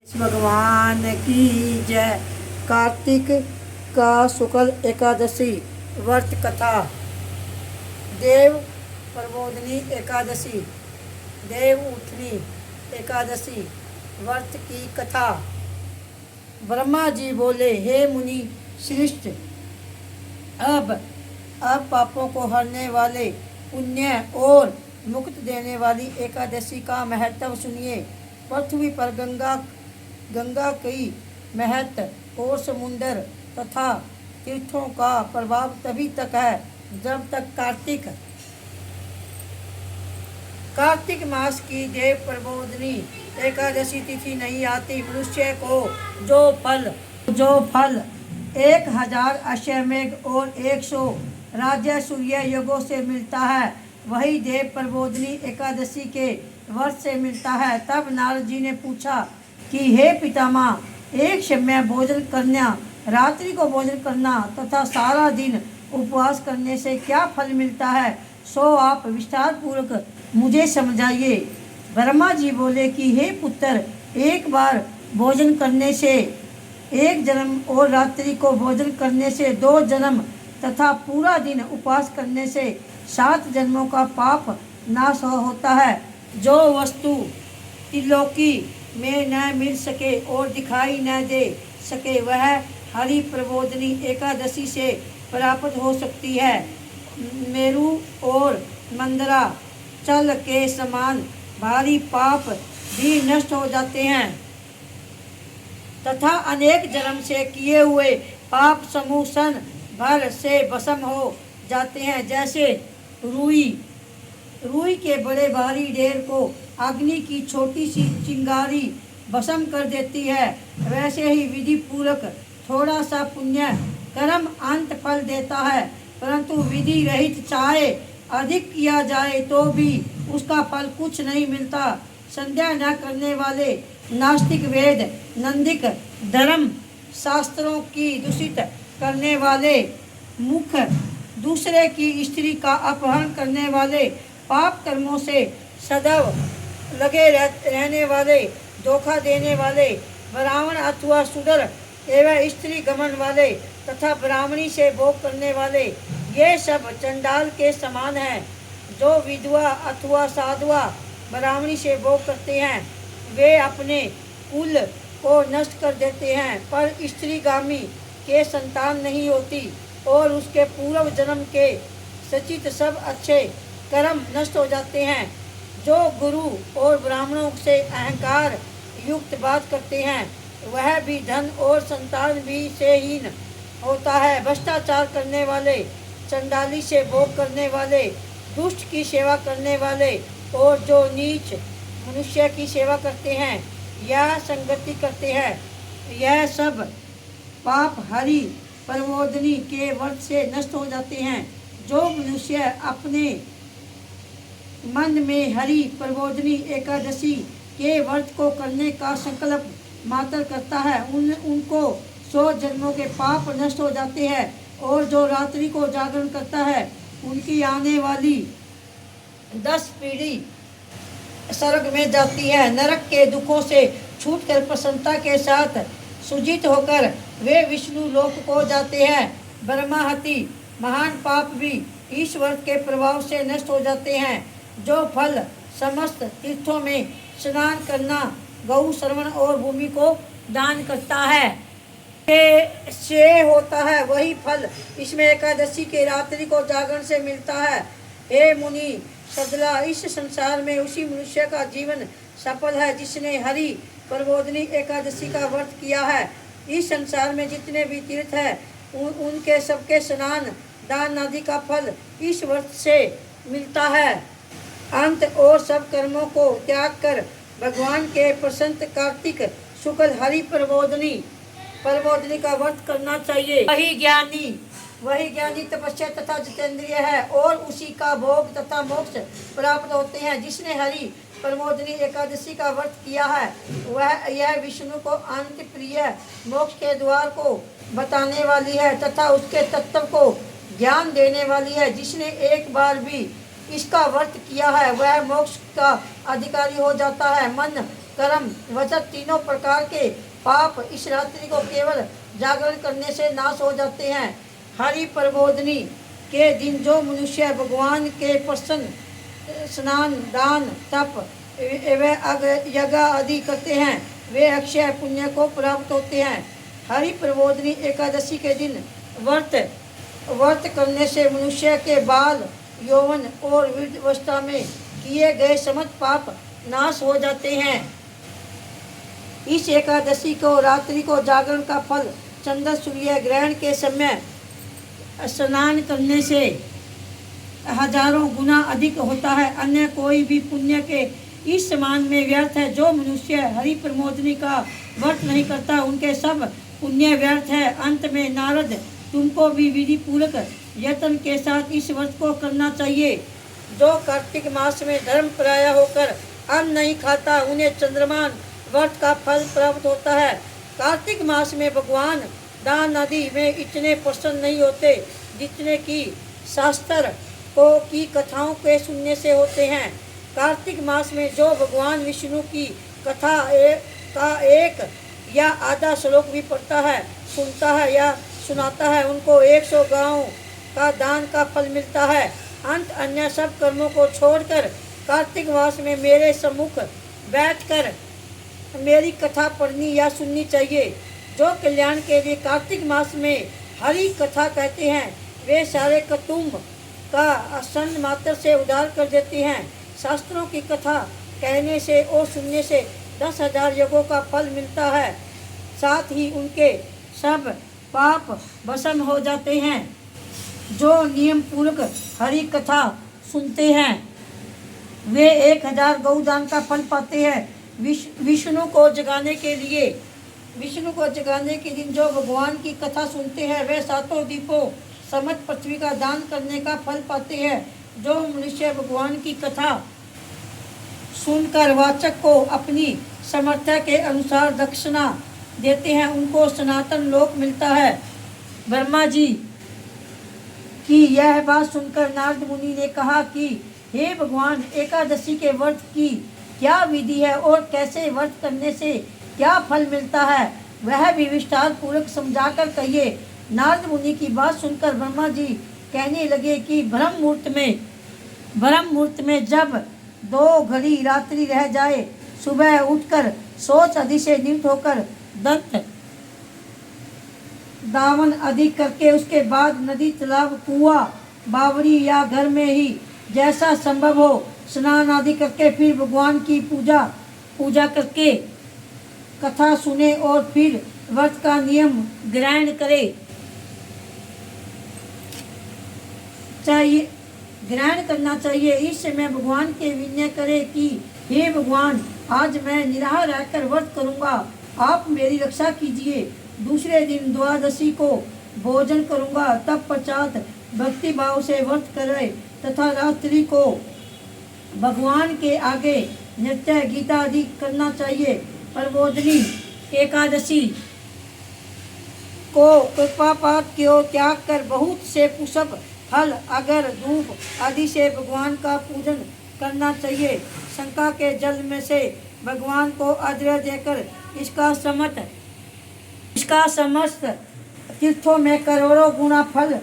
भगवान की जय। कार्तिक का शुक्ल एकादशी व्रत कथा। देव प्रबोधनी एकादशी, देव उठनी एकादशी व्रत की कथा। ब्रह्मा जी बोले, हे मुनि श्रेष्ठ, अब पापों को हरने वाले, पुण्य और मुक्त देने वाली एकादशी का महत्व सुनिए। पृथ्वी पर गंगा की महत्व और समुंदर तथा तीर्थों का प्रभाव तभी तक है जब तक कार्तिक मास की देव प्रबोधनी एकादशी तिथि नहीं आती। मनुष्य को जो फल 1000 अश्वमेघ और 100 राज्य सूर्य योगों से मिलता है, वही देव प्रबोधनी एकादशी के व्रत से मिलता है। तब नारद जी ने पूछा कि हे पितामह, एक समय भोजन करना, रात्रि को भोजन करना तथा सारा दिन उपवास करने से क्या फल मिलता है, सो आप विस्तार पूर्वक मुझे समझाइए। ब्रह्मा जी बोले कि हे पुत्र, एक बार भोजन करने से 1 जन्म और रात्रि को भोजन करने से 2 जन्म तथा पूरा दिन उपवास करने से 7 जन्मों का पाप नाश होता है। जो वस्तु त्रिलोकी में न मिल सके और दिखाई न दे सके, वह हरि प्रबोधनी एकादशी से प्राप्त हो सकती है। मेरु और मंदरा चल के समान भारी पाप भी नष्ट हो जाते हैं तथा अनेक जन्म से किए हुए पाप समूह सन भर से भस्म हो जाते हैं। जैसे रुई के बड़े भारी ढेर को अग्नि की छोटी सी चिंगारी भस्म कर देती है, वैसे ही विधि पूर्वक थोड़ा सा पुण्य कर्म अंत फल देता है, परंतु विधि रहित चाहे अधिक किया जाए तो भी उसका फल कुछ नहीं मिलता। संध्या न करने वाले नास्तिक, वेद नंदिक, धर्म शास्त्रों की दूषित करने वाले, मुख दूसरे की स्त्री का अपहरण करने वाले, पाप कर्मों से सदैव लगे रहने वाले, धोखा देने वाले, ब्राह्मण अथवा शूद्र एवं स्त्री गमन वाले तथा ब्राह्मणी से भोग करने वाले, ये सब चंडाल के समान हैं। जो विधवा अथवा साधुआ ब्राह्मणी से भोग करते हैं, वे अपने कुल को नष्ट कर देते हैं, पर स्त्रीगामी के संतान नहीं होती और उसके पूर्व जन्म के सचित सब अच्छे कर्म नष्ट हो जाते हैं। जो गुरु और ब्राह्मणों से अहंकार युक्त बात करते हैं, वह भी धन और संतान भी से हीन होता है। भ्रष्टाचार करने वाले, चंडाली से भोग करने वाले, दुष्ट की सेवा करने वाले और जो नीच मनुष्य की सेवा करते हैं या संगति करते हैं, यह सब पाप हरि प्रबोधनी के व्रत से नष्ट हो जाते हैं। जो मनुष्य अपने मन में हरि प्रबोधनी एकादशी के व्रत को करने का संकल्प मात्र करता है, उनको 100 जन्मों के पाप नष्ट हो जाते हैं। और जो रात्रि को जागरण करता है, उनकी आने वाली 10 पीढ़ी स्वर्ग में जाती है। नरक के दुखों से छूटकर प्रसन्नता के साथ सुजित होकर वे विष्णु लोक को जाते हैं। ब्रह्माहति महान पाप भी इस व्रत के प्रभाव से नष्ट हो जाते हैं। जो फल समस्त तीर्थों में स्नान करना, गौ श्रवण और भूमि को दान करता है से होता है, वही फल इसमें एकादशी के रात्रि को जागरण से मिलता है। हे मुनि सदला, इस संसार में उसी मनुष्य का जीवन सफल है जिसने हरि प्रबोधनी एकादशी का व्रत किया है। इस संसार में जितने भी तीर्थ हैं, उनके सबके स्नान दान आदि का फल इस व्रत से मिलता है। अंत और सब कर्मों को त्याग कर भगवान के प्रसन्न कार्तिक शुक्ल हरि प्रबोधनी का व्रत करना चाहिए। वही ज्ञानी तपस्या तथा जितेंद्रिय है और उसी का भोग तथा मोक्ष प्राप्त होते हैं। जिसने हरि प्रबोधनी एकादशी का व्रत किया है, वह यह विष्णु को अनंत प्रिय मोक्ष के द्वार को बताने वाली है तथा उसके तत्व को ज्ञान देने वाली है। जिसने एक बार भी इसका व्रत किया है, वह मोक्ष का अधिकारी हो जाता है। मन कर्म वचन तीनों प्रकार के पाप इस रात्रि को केवल जागरण करने से नाश हो जाते हैं। हरि प्रबोधनी के दिन जो मनुष्य भगवान के प्रसन्न स्नान दान तप व यज्ञ आदि करते हैं वे अक्षय पुण्य को प्राप्त होते हैं। हरि प्रबोधनी एकादशी के दिन व्रत करने से मनुष्य के बाल यौवन और वृद्धावस्था में किए गए समस्त पाप नाश हो जाते हैं। इस एकादशी को रात्रि को जागरण का फल चंद्र सूर्य ग्रहण के समय स्नान करने से हजारों गुना अधिक होता है। अन्य कोई भी पुण्य के इस समान में व्यर्थ है। जो मनुष्य हरि प्रमोदनी का व्रत नहीं करता उनके सब पुण्य व्यर्थ है। अंत में नारद तुमको भी विधि पूर्वक यत्न के साथ इस व्रत को करना चाहिए। जो कार्तिक मास में धर्म पराया होकर अन्न नहीं खाता उन्हें चंद्रमान व्रत का फल प्राप्त होता है। कार्तिक मास में भगवान दान आदि में इतने प्रसन्न नहीं होते जितने कि शास्त्र को की कथाओं के सुनने से होते हैं। कार्तिक मास में जो भगवान विष्णु की कथा का एक या आधा श्लोक भी पढ़ता है, सुनता है या सुनाता है उनको 100 गांव का दान का फल मिलता है। अंत अन्य सब कर्मों को छोड़कर कार्तिक मास में मेरे सम्मुख बैठकर मेरी कथा पढ़नी या सुननी चाहिए। जो कल्याण के लिए कार्तिक मास में हरि कथा कहते हैं वे सारे कुटुंब का आसन मात्र से उद्धार कर देती हैं। शास्त्रों की कथा कहने से और सुनने से 10,000 यज्ञों का फल मिलता है। साथ ही उनके सब पाप भस्म हो जाते हैं। जो नियम पूर्वक हरि कथा सुनते हैं वे 1000 गौदान का फल पाते हैं। विष्णु को जगाने के दिन जो भगवान की कथा सुनते हैं वे 7 दीपों समस्त पृथ्वी का दान करने का फल पाते हैं। जो मनुष्य भगवान की कथा सुनकर वाचक को अपनी सामर्थ्य के अनुसार दक्षिणा देते हैं उनको सनातन लोक मिलता है। ब्रह्मा जी की यह बात सुनकर नारद मुनि ने कहा कि हे भगवान, एकादशी के व्रत की क्या विधि है और कैसे व्रत करने से क्या फल मिलता है, वह भी विस्तार पूर्वक समझाकर कहिए। नारद मुनि की बात सुनकर ब्रह्मा जी कहने लगे कि ब्रह्म मुहूर्त में जब 2 घड़ी रात्रि रह जाए, सुबह उठकर सोच आदि से निवृत्त होकर दंत दावन आदि करके उसके बाद नदी तालाब कुआं बावड़ी या घर में ही जैसा संभव हो स्नान आदि करके फिर भगवान की पूजा करके कथा सुने और फिर व्रत का नियम ग्रहण करना चाहिए। इस समय भगवान के विनय करे कि हे भगवान, आज मैं निराहार रहकर व्रत करूंगा, आप मेरी रक्षा कीजिए। दूसरे दिन द्वादशी को भोजन करूंगा, तब पश्चात भक्ति भाव से व्रत करे तथा रात्रि को भगवान के आगे नृत्य गीता आदि करना चाहिए। प्रबोधनी एकादशी को कृपापात को त्याग कर बहुत से पुष्प फल अगर धूप आदि से भगवान का पूजन करना चाहिए। शंका के जल में से भगवान को अर्घ्य देकर इसका समस्त तीर्थों में करोड़ों गुना फल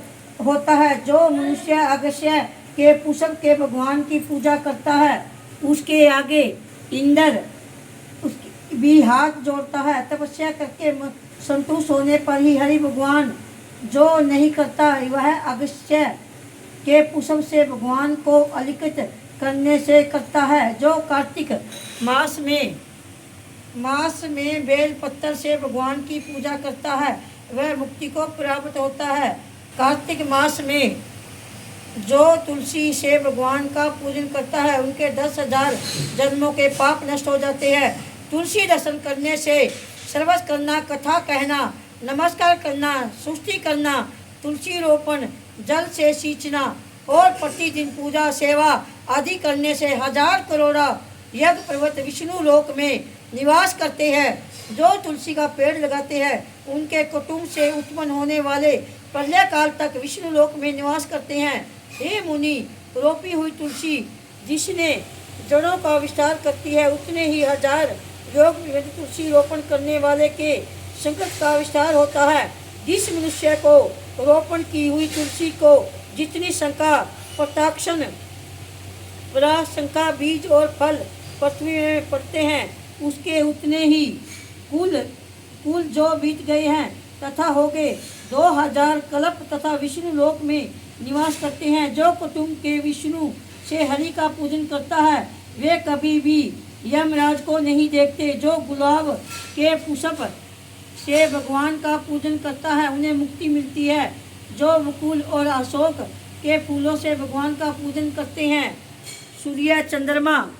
होता है। जो मनुष्य अगस्त्य के पुष्प के भगवान की पूजा करता है उसके आगे इंद्र भी हाथ जोड़ता है। तपस्या करके संतुष्ट होने पर ही हरि भगवान जो नहीं करता वह अगस्त्य के पुष्प से भगवान को अलिखित करने से करता है। जो कार्तिक मास में बेल पत्थर से भगवान की पूजा करता है वह मुक्ति को प्राप्त होता है। कार्तिक मास में जो तुलसी से भगवान का पूजन करता है उनके 10,000 जन्मों के पाप नष्ट हो जाते हैं। तुलसी दर्शन करने से सर्वस करना, कथा कहना, नमस्कार करना, स्तुति करना, तुलसी रोपण, जल से सींचना और प्रतिदिन पूजा सेवा आदि करने से 1000 करोड़ यज्ञ पर्वत विष्णु लोक में निवास करते हैं। जो तुलसी का पेड़ लगाते हैं उनके कुटुंब से उत्पन्न होने वाले प्रलय काल तक विष्णु लोक में निवास करते हैं। हे मुनि, रोपी हुई तुलसी जिसने जड़ों का विस्तार करती है उतने ही 1000 योग विविध तुलसी रोपण करने वाले के संकट का विस्तार होता है। जिस मनुष्य को रोपण की हुई तुलसी को जितनी शंका प्रताक्षण शंका बीज और फल पृथ्वी में पड़ते हैं, उसके उतने ही कुल जो बीत गए हैं तथा हो गए 2000 कल्प तथा विष्णु लोक में निवास करते हैं। जो कुटुंब के विष्णु से हरि का पूजन करता है वे कभी भी यमराज को नहीं देखते। जो गुलाब के पुष्प से भगवान का पूजन करता है उन्हें मुक्ति मिलती है। जो मुकुल और अशोक के फूलों से भगवान का पूजन करते हैं सूर्य चंद्रमा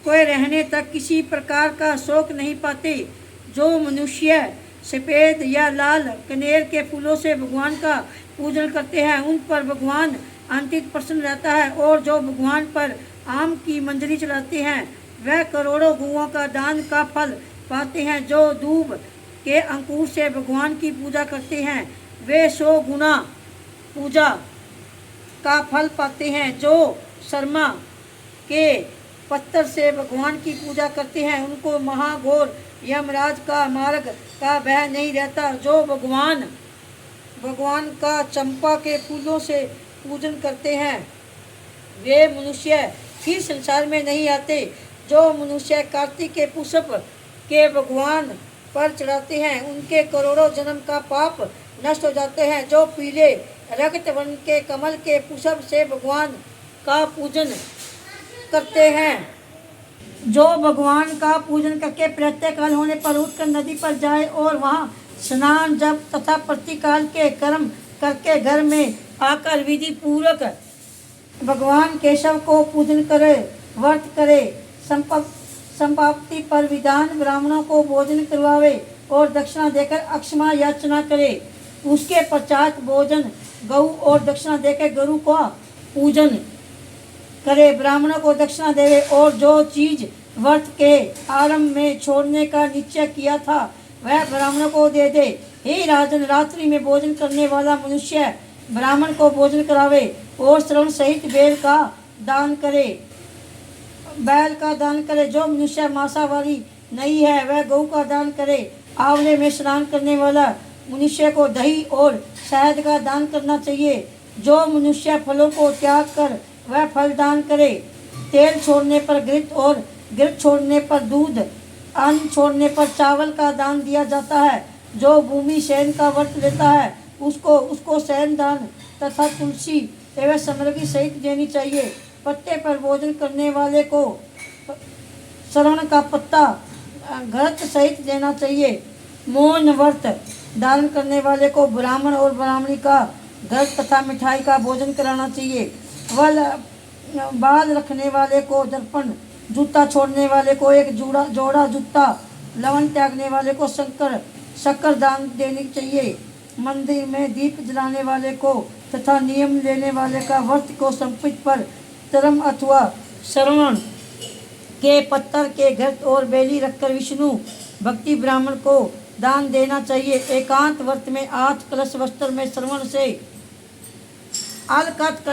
को रहने तक किसी प्रकार का शोक नहीं पाते। जो मनुष्य सफ़ेद या लाल कनेर के फूलों से भगवान का पूजन करते हैं उन पर भगवान अंतित प्रसन्न रहता है। और जो भगवान पर आम की मंजरी चलाते हैं वह करोड़ों गौओं का दान का फल पाते हैं। जो दूब के अंकुर से भगवान की पूजा करते हैं वे 100 गुना पूजा का फल पाते हैं। जो शर्मा के पत्थर से भगवान की पूजा करते हैं उनको महाघोर यमराज का मार्ग का भय नहीं रहता। जो भगवान का चंपा के फूलों से पूजन करते हैं वे मनुष्य फिर संसार में नहीं आते। जो मनुष्य कार्तिक के पुष्प के भगवान पर चढ़ाते हैं उनके करोड़ों जन्म का पाप नष्ट हो जाते हैं। जो पीले रक्त वर्ण के कमल के पुष्प से भगवान का पूजन करते हैं, जो भगवान का पूजन करके प्रत्येकाल होने पर उठकर नदी पर जाए और वहाँ स्नान जप तथा प्रतिकाल के कर्म करके घर में आकर विधि पूर्वक भगवान केशव को पूजन करे, व्रत करे, संपाप्ति पर विधान ब्राह्मणों को भोजन करवावे और दक्षिणा देकर अक्षमा याचना करे। उसके पश्चात भोजन गऊ और दक्षिणा देकर गुरु का पूजन करे, ब्राह्मणों को दक्षिणा देवे और जो चीज व्रत के आरंभ में छोड़ने का निश्चय किया था वह ब्राह्मणों को दे दे। हे राजन, रात्रि में भोजन करने वाला मनुष्य ब्राह्मण को भोजन करावे और श्रवण सहित बैल का दान करे। जो मनुष्य मांसाहारी नहीं है वह गऊ का दान करे। आंवले में स्नान करने वाला मनुष्य को दही और शहद का दान करना चाहिए। जो मनुष्य फलों को त्याग कर वह फल दान करे। तेल छोड़ने पर घृत और घृत छोड़ने पर दूध, अन्न छोड़ने पर चावल का दान दिया जाता है। जो भूमि शयन का व्रत लेता है उसको शयन दान तथा तुलसी एवं समृद्धि सहित देनी चाहिए। पत्ते पर भोजन करने वाले को श्रवण का पत्ता घृत सहित देना चाहिए। मौन व्रत धारण करने वाले को ब्राह्मण और ब्राह्मणी का घृत तथा मिठाई का भोजन कराना चाहिए। बाल रखने वाले को दर्पण, जूता छोड़ने वाले को एक जोड़ा जूता, लवण त्यागने वाले को शक्कर दान देनी चाहिए। मंदिर में दीप जलाने वाले को तथा नियम लेने वाले का व्रत को संपित पर तरम अथवा श्रवण के पत्थर के घृत और बेली रखकर विष्णु भक्ति ब्राह्मण को दान देना चाहिए। एकांत व्रत में 8 कलश वस्त्र में श्रवण से अलकत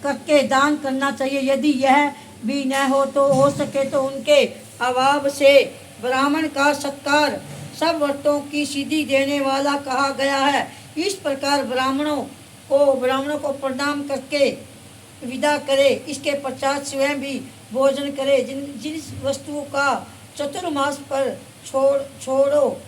करके दान करना चाहिए। यदि यह भी न हो तो हो सके तो उनके अभाव से ब्राह्मण का सत्कार सब व्रतों की सिद्धि देने वाला कहा गया है। इस प्रकार ब्राह्मणों को प्रणाम करके विदा करे। इसके पश्चात स्वयं भी भोजन करे। जिन वस्तुओं का चतुर्मास पर छोड़ो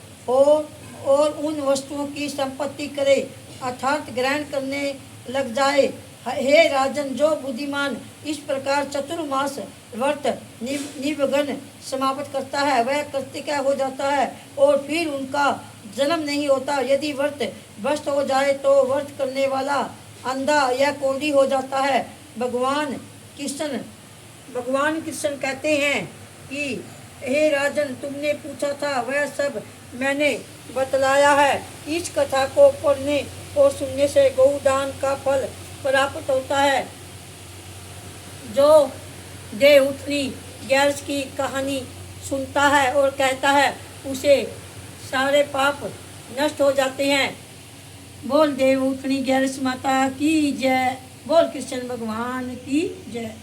और उन वस्तुओं की संपत्ति करे अर्थात ग्रहण करने लग जाए। हे राजन, जो बुद्धिमान इस प्रकार चतुर्मास व्रत निवगन समाप्त करता है वह कृतिका हो जाता है और फिर उनका जन्म नहीं होता। यदि व्रत भ्रष्ट हो जाए तो व्रत करने वाला अंधा या कोढ़ी हो जाता है। भगवान कृष्ण कहते हैं कि हे राजन, तुमने पूछा था वह सब मैंने बतलाया है। इस कथा को पढ़ने और सुनने से गौदान का फल प्राप्त होता है। जो देवउठनी ग्यारस की कहानी सुनता है और कहता है उसे सारे पाप नष्ट हो जाते हैं। बोल देवउठनी ग्यारस माता की जय। बोल कृष्ण भगवान की जय।